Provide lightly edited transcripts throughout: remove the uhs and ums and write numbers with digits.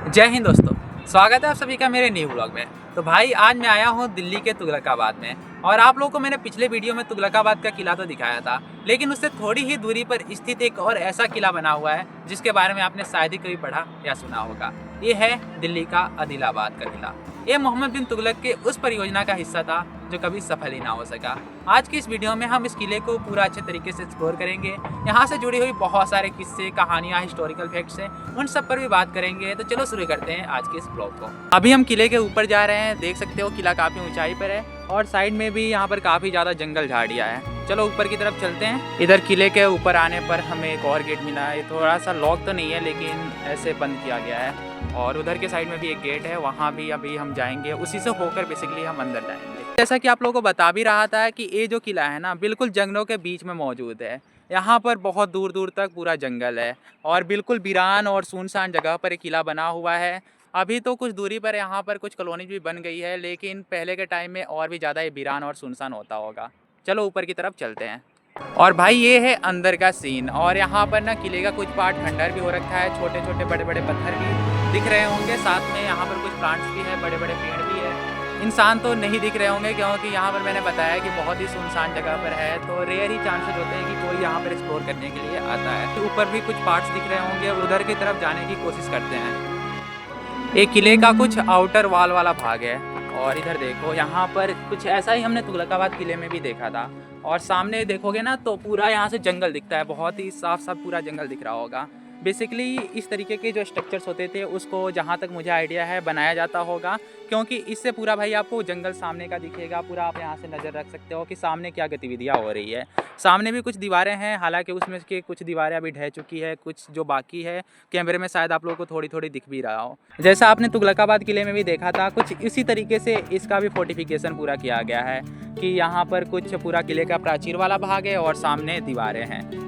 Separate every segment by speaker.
Speaker 1: जय हिंद दोस्तों, स्वागत है आप सभी का मेरे न्यू व्लॉग में। तो भाई आज मैं आया हूँ दिल्ली के तुगलकाबाद में। और आप लोगों को मैंने पिछले वीडियो में तुगलकाबाद का किला तो दिखाया था, लेकिन उससे थोड़ी ही दूरी पर स्थित एक और ऐसा किला बना हुआ है जिसके बारे में आपने शायद ही कभी पढ़ा या सुना होगा। ये है दिल्ली का आदिलाबाद का किला। ये मोहम्मद बिन तुगलक के उस परियोजना का हिस्सा था जो कभी सफल ही ना हो सका। आज की इस वीडियो में हम इस किले को पूरा अच्छे तरीके से एक्सप्लोर करेंगे। यहाँ से जुड़ी हुई बहुत सारे किस्से, कहानियाँ, हिस्टोरिकल फैक्ट्स हैं, उन सब पर भी बात करेंगे। तो चलो शुरू करते हैं आज के इस ब्लॉग को। अभी हम किले के ऊपर जा रहे हैं, देख सकते हो किला काफ़ी ऊंचाई पर है और साइड में भी यहाँ पर काफ़ी ज़्यादा जंगल झाड़ियाँ हैं। चलो ऊपर की तरफ चलते हैं। इधर किले के ऊपर आने पर हमें एक और गेट मिला है। थोड़ा सा लॉक तो नहीं है लेकिन ऐसे बंद किया गया है। और उधर के साइड में भी एक गेट है, वहाँ भी अभी हम जाएंगे, उसी से होकर बेसिकली हम अंदर जाएंगे। जैसा कि आप लोगों को बता भी रहा था कि ये जो किला है ना बिल्कुल जंगलों के बीच में मौजूद है। यहाँ पर बहुत दूर दूर तक पूरा जंगल है और बिल्कुल वीरान और सुनसान जगह पर एक किला बना हुआ है। अभी तो कुछ दूरी पर यहाँ पर कुछ कॉलोनी भी बन गई है, लेकिन पहले के टाइम में और भी ज़्यादा ये वीरान और सुनसान होता होगा। चलो ऊपर की तरफ चलते हैं। और भाई ये है अंदर का सीन। और यहाँ पर ना किले का कुछ पार्ट खंडर भी हो रखा है, छोटे छोटे बड़े बड़े पत्थर भी दिख रहे होंगे। साथ में यहाँ पर कुछ प्लांट्स भी है, बड़े बड़े पेड़ भी है। इंसान तो नहीं दिख रहे होंगे क्योंकि यहाँ पर मैंने बताया कि बहुत ही सुनसान जगह पर है, तो रेयर ही चांसेस होते हैं कि कोई यहाँ पर एक्सप्लोर करने के लिए आता है। ऊपर भी कुछ पार्ट्स दिख रहे होंगे, उधर की तरफ जाने की कोशिश करते हैं। एक किले का कुछ आउटर वॉल वाला भाग है। और इधर देखो, यहाँ पर कुछ ऐसा ही हमने तुगलकाबाद किले में भी देखा था। और सामने देखोगे ना तो पूरा यहाँ से जंगल दिखता है, बहुत ही साफ साफ पूरा जंगल दिख रहा होगा। बेसिकली इस तरीके के जो स्ट्रक्चर्स होते थे उसको, जहाँ तक मुझे आइडिया है, बनाया जाता होगा क्योंकि इससे पूरा भाई आपको जंगल सामने का दिखेगा। पूरा आप यहाँ से नज़र रख सकते हो कि सामने क्या गतिविधियाँ हो रही है। सामने भी कुछ दीवारें हैं, हालांकि उसमें के कुछ दीवारें अभी ढह चुकी है, कुछ जो बाकी है कैमरे में शायद आप लोगों को थोड़ी थोड़ी दिख भी रहा हो। जैसा आपने तुगलकाबाद किले में भी देखा था, कुछ इसी तरीके से इसका भी फोर्टिफिकेशन पूरा किया गया है कि यहाँ पर कुछ पूरा किले का प्राचीर वाला भाग है और सामने दीवारें हैं।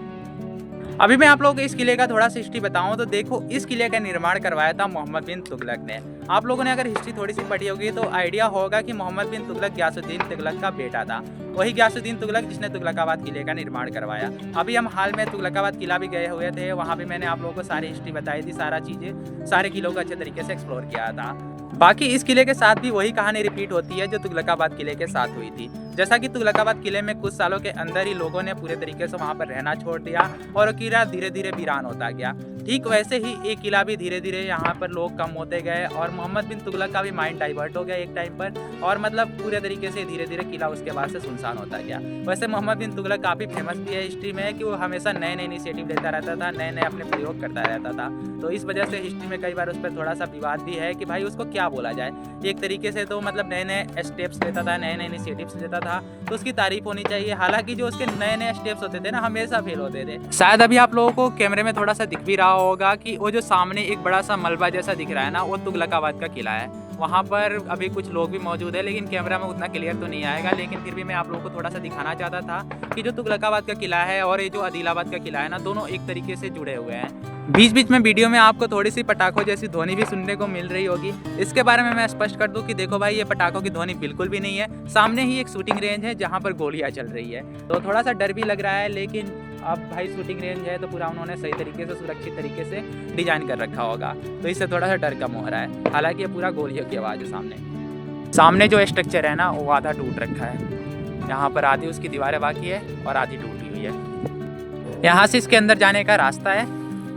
Speaker 1: अभी मैं आप लोगों को इस किले का थोड़ा सा हिस्ट्री बताऊं तो देखो, इस किले का निर्माण करवाया था मोहम्मद बिन तुगलक ने। आप लोगों ने अगर हिस्ट्री थोड़ी सी पढ़ी होगी तो आइडिया होगा कि मोहम्मद बिन तुगलक गयासुद्दीन तुगलक का बेटा था। वही गयासुद्दीन तुगलक जिसने तुगलकाबाद किले का निर्माण करवाया। अभी हम हाल में तुगलकाबाद किला भी गए हुए थे, वहाँ भी मैंने आप लोगों को सारी हिस्ट्री बताई थी, सारा चीज़ें, सारे किलों को अच्छे तरीके से एक्सप्लोर किया था। बाकी इस किले के साथ भी वही कहानी रिपीट होती है जो तुगलकाबाद किले के साथ हुई थी। जैसा कि तुगलकाबाद किले में कुछ सालों के अंदर ही लोगों ने पूरे तरीके से वहां पर रहना छोड़ दिया और किला धीरे धीरे वीरान होता गया। ठीक वैसे ही एक किला भी धीरे धीरे यहाँ पर लोग कम होते गए और मोहम्मद बिन तुगलक का भी माइंड डाइवर्ट हो गया एक टाइम पर, और मतलब पूरे तरीके से धीरे धीरे किला उसके बाद से सुनसान होता गया। वैसे मोहम्मद बिन तुगलक काफ़ी फेमस भी है हिस्ट्री में कि वो हमेशा नए नए इनिशिएटिव लेता रहता था, नए नए अपने प्रयोग करता रहता था। तो इस वजह से हिस्ट्री में कई बार उस पर थोड़ा सा विवाद भी है कि भाई उसको क्या बोला जाए। एक तरीके से तो मतलब नए नए स्टेप्स लेता था, नए नए इनिशिएटिव्स लेता था, तो उसकी तारीफ होनी चाहिए। हालांकि जो उसके नए नए स्टेप्स होते थे ना हमेशा फेल होते थे। शायद अभी आप लोगों को कैमरे में थोड़ा सा दिख भी रहा होगा कि वो जो सामने एक बड़ा सा मलबा जैसा दिख रहा है ना, वो तुगलकाबाद का किला है। वहाँ पर अभी कुछ लोग भी मौजूद है, लेकिन कैमरा में उतना क्लियर तो नहीं आएगा, लेकिन फिर भी मैं आप लोगों को थोड़ा सा दिखाना चाहता था कि जो तुगलकाबाद का किला है और ये जो आदिलाबाद का किला है ना, दोनों एक तरीके से जुड़े हुए हैं। बीच बीच में वीडियो में आपको थोड़ी सी पटाखों जैसी ध्वनि भी सुनने को मिल रही होगी। इसके बारे में मैं स्पष्ट कर दूं कि देखो भाई, ये पटाखों की ध्वनि बिल्कुल भी नहीं है। सामने ही एक शूटिंग रेंज है जहां पर गोलियां चल रही है, तो थोड़ा सा डर भी लग रहा है। लेकिन अब भाई शूटिंग रेंज है तो पूरा उन्होंने सही तरीके से, सुरक्षित तरीके से डिजाइन कर रखा होगा, तो इससे थोड़ा सा डर कम हो रहा है। हालांकि ये पूरा गोलियों की आवाज़ है। सामने जो स्ट्रक्चर है ना वो आधा टूट रखा है। यहाँ पर आधी उसकी दीवारें बाकी है और आधी टूटी हुई है। यहाँ से इसके अंदर जाने का रास्ता है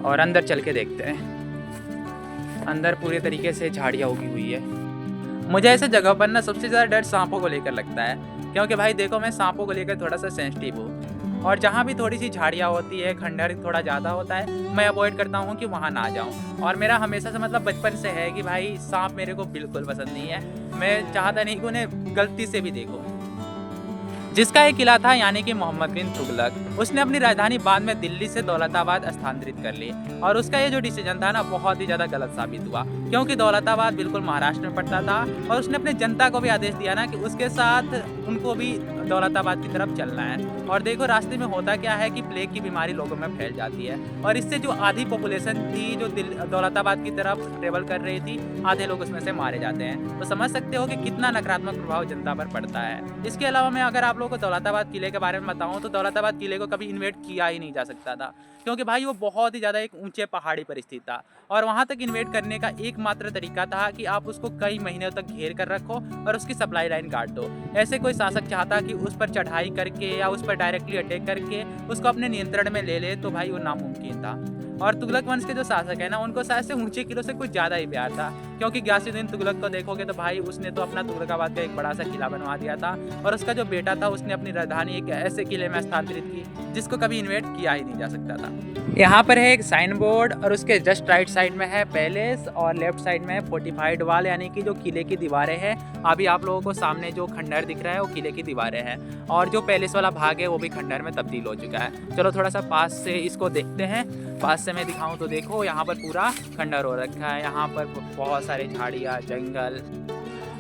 Speaker 1: और अंदर चल के देखते हैं। अंदर पूरे तरीके से झाड़ियाँ उगी हुई है। मुझे ऐसे जगह पर ना सबसे ज़्यादा डर सांपों को लेकर लगता है, क्योंकि भाई देखो, मैं सांपों को लेकर थोड़ा सा सेंसिटिव हूँ और जहाँ भी थोड़ी सी झाड़ियाँ होती है, खंडर थोड़ा ज़्यादा होता है, मैं अवॉइड करता हूँ कि वहाँ ना जाऊँ। और मेरा हमेशा से मतलब बचपन से है कि भाई सांप मेरे को बिल्कुल पसंद नहीं है। मैं चाहता नहीं कि उन्हें गलती से भी देखूँ। जिसका एक किला था यानी कि मोहम्मद बिन तुगलक, उसने अपनी राजधानी बाद में दिल्ली से दौलताबाद स्थानांतरित कर ली। और उसका ये जो डिसीजन था ना बहुत ही ज़्यादा गलत साबित हुआ, क्योंकि दौलताबाद बिल्कुल महाराष्ट्र में पड़ता था और उसने अपने जनता को भी आदेश दिया ना कि उसके साथ उनको भी दौलताबाद की तरफ चलना है। और देखो रास्ते में होता क्या है कि प्लेग की बीमारी लोगों में फैल जाती है और इससे जो आधी पॉपुलेशन थी जो दौलताबाद की तरफ ट्रेवल कर रही थी, आधे लोग उसमें से मारे जाते हैं। तो समझ सकते हो कि कितना नकारात्मक प्रभाव जनता पर पड़ता है। इसके अलावा मैं अगर आप लोगों को दौलताबाद किले के बारे में बताऊं तो दौलताबाद किले को कभी इन्वेट किया ही नहीं जा सकता था, क्योंकि भाई वो बहुत ही ज़्यादा एक ऊंचे पहाड़ी पर स्थित था और वहाँ तक इन्वेट करने का एकमात्र तरीका था कि आप उसको कई महीनों तक घेर कर रखो और उसकी सप्लाई लाइन काट दो। ऐसे कोई शासक चाहता कि उस पर चढ़ाई करके या उस पर डायरेक्टली अटैक करके उसको अपने नियंत्रण में ले ले तो भाई वो नामुमकिन था। और तुगलक वंश के जो शासक है ना, उनको शायद से ऊंचे किलों से कुछ ज़्यादा ही प्यार था, क्योंकि गयासुद्दीन तुगलक को देखोगे तो भाई उसने तो अपना तुगलकाबाद का एक बड़ा सा किला बनवा दिया था और उसका जो बेटा था उसने अपनी राजधानी एक ऐसे किले में स्थानांतरित की जिसको कभी इन्वेट किया ही नहीं जा सकता था। यहाँ पर है एक साइन बोर्ड और उसके जस्ट राइट साइड में है पैलेस और लेफ्ट साइड में फोर्टिफाइड वाल यानी कि जो किले की दीवारें हैं। अभी आप लोगों को सामने जो खंडहर दिख रहा है वो किले की दीवारें हैं और जो पैलेस वाला भाग है वो भी खंडहर में तब्दील हो चुका है। चलो थोड़ा सा पास से इसको देखते हैं। पास से मैं दिखाऊं तो देखो यहाँ पर पूरा खंडहर हो रखा है, यहाँ पर बहुत सारे झाड़ियाँ जंगल।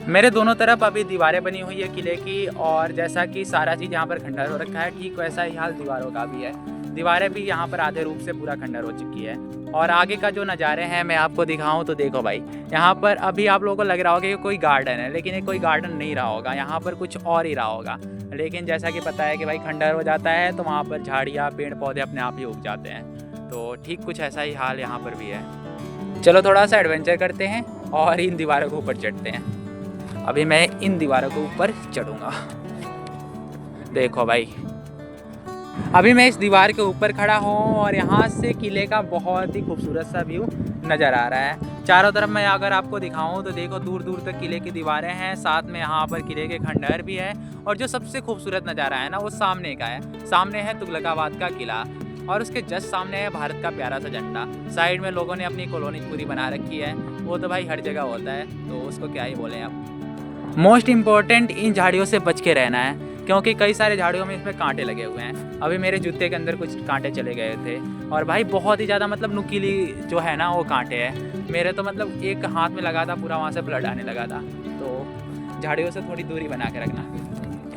Speaker 1: मेरे दोनों तरफ अभी दीवारें बनी हुई है किले की और जैसा कि सारा चीज़ यहाँ पर खंडहर हो रखा है ठीक वैसा ही हाल दीवारों का भी है। दीवारें भी यहाँ पर आधे रूप से पूरा खंडहर हो चुकी है। और आगे का जो नज़ारे हैं मैं आपको दिखाऊं तो देखो भाई, यहाँ पर अभी आप लोगों को लग रहा होगा कि कोई गार्डन है, लेकिन ये कोई गार्डन नहीं रहा होगा, यहाँ पर कुछ और ही रहा होगा। लेकिन जैसा कि पता है कि भाई खंडहर हो जाता है तो वहाँ पर झाड़ियाँ पेड़ पौधे अपने आप ही उग जाते हैं, तो ठीक कुछ ऐसा ही हाल यहाँ पर भी है। चलो थोड़ा सा एडवेंचर करते हैं और इन दीवारों के ऊपर चढ़ते हैं। अभी मैं इन दीवारों के ऊपर चढ़ूँगा। देखो भाई, अभी मैं इस दीवार के ऊपर खड़ा हूँ और यहाँ से किले का बहुत ही खूबसूरत सा व्यू नज़र आ रहा है। चारों तरफ मैं अगर आपको दिखाऊं तो देखो दूर दूर तक किले की दीवारें हैं, साथ में यहाँ पर किले के खंडहर भी है और जो सबसे खूबसूरत नज़ारा है ना वो सामने का है। सामने है तुगलकाबाद का किला और उसके जस्ट सामने है भारत का प्यारा सा झंडा। साइड में लोगों ने अपनी कॉलोनी पूरी बना रखी है, वो तो भाई हर जगह होता है तो उसको क्या ही बोलें आप। मोस्ट इम्पॉर्टेंट इन झाड़ियों से बच के रहना है, क्योंकि कई सारे झाड़ियों में इसमें कांटे लगे हुए हैं। अभी मेरे जूते के अंदर कुछ कांटे चले गए थे और भाई बहुत ही ज़्यादा मतलब नुकीली जो है ना वो कांटे हैं। मेरे तो मतलब एक हाथ में लगा था पूरा, वहाँ से ब्लड आने लगा था, तो झाड़ियों से थोड़ी दूरी बना के रखना।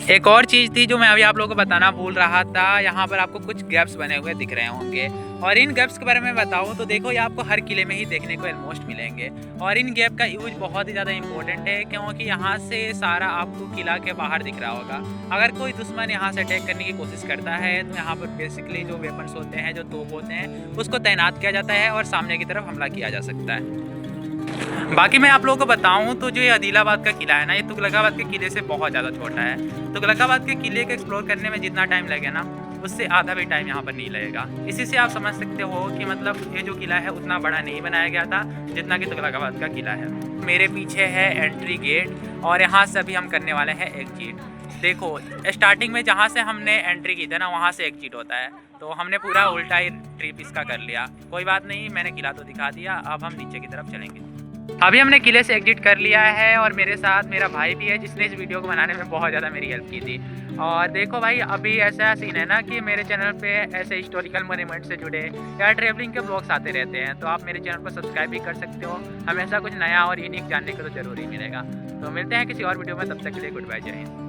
Speaker 1: एक और चीज़ थी जो मैं अभी आप लोगों को बताना भूल रहा था, यहाँ पर आपको कुछ गैप्स बने हुए दिख रहे होंगे और इन गैप्स के बारे में बताऊँ तो देखो ये आपको हर किले में ही देखने को ऑलमोस्ट मिलेंगे और इन गैप का यूज बहुत ही ज़्यादा इंपॉर्टेंट है, क्योंकि यहाँ से सारा आपको किला के बाहर दिख रहा होगा। अगर कोई दुश्मन यहाँ से अटैक करने की कोशिश करता है तो यहाँ पर बेसिकली जो वेपन्स होते हैं, जो तोप होते हैं, उसको तैनात किया जाता है और सामने की तरफ हमला किया जा सकता है। बाकी मैं आप लोगों को बताऊं तो जो ये आदिलाबाद का किला है ना, ये तुगलकाबाद के किले से बहुत ज़्यादा छोटा है। तुगलकाबाद के किले को एक्सप्लोर करने में जितना टाइम लगे ना उससे आधा भी टाइम यहाँ पर नहीं लगेगा। इसी से आप समझ सकते हो कि मतलब ये जो किला है उतना बड़ा नहीं बनाया गया था जितना कि तुगलकाबाद का किला है। मेरे पीछे है एंट्री गेट और यहाँ से अभी हम करने वाले हैं एग्जिट। देखो स्टार्टिंग में जहाँ से हमने एंट्री की थी ना वहाँ से एग्जिट होता है, तो हमने पूरा उल्टा ही ट्रिप इसका कर लिया। कोई बात नहीं, मैंने किला तो दिखा दिया, अब हम नीचे की तरफ चलेंगे। अभी हमने किले से एग्जिट कर लिया है और मेरे साथ मेरा भाई भी है जिसने इस वीडियो को बनाने में बहुत ज़्यादा मेरी हेल्प की थी। और देखो भाई, अभी ऐसा सीन है ना कि मेरे चैनल पे ऐसे हिस्टोरिकल मोन्यूमेंट से जुड़े या ट्रैवलिंग के ब्लॉग्स आते रहते हैं, तो आप मेरे चैनल पर सब्सक्राइब भी कर सकते हो। हमेशा कुछ नया और यूनिक जानने को तो ज़रूर ही मिलेगा। तो मिलते हैं किसी और वीडियो में, तब तक के लिए गुड बाय, जय हिंद।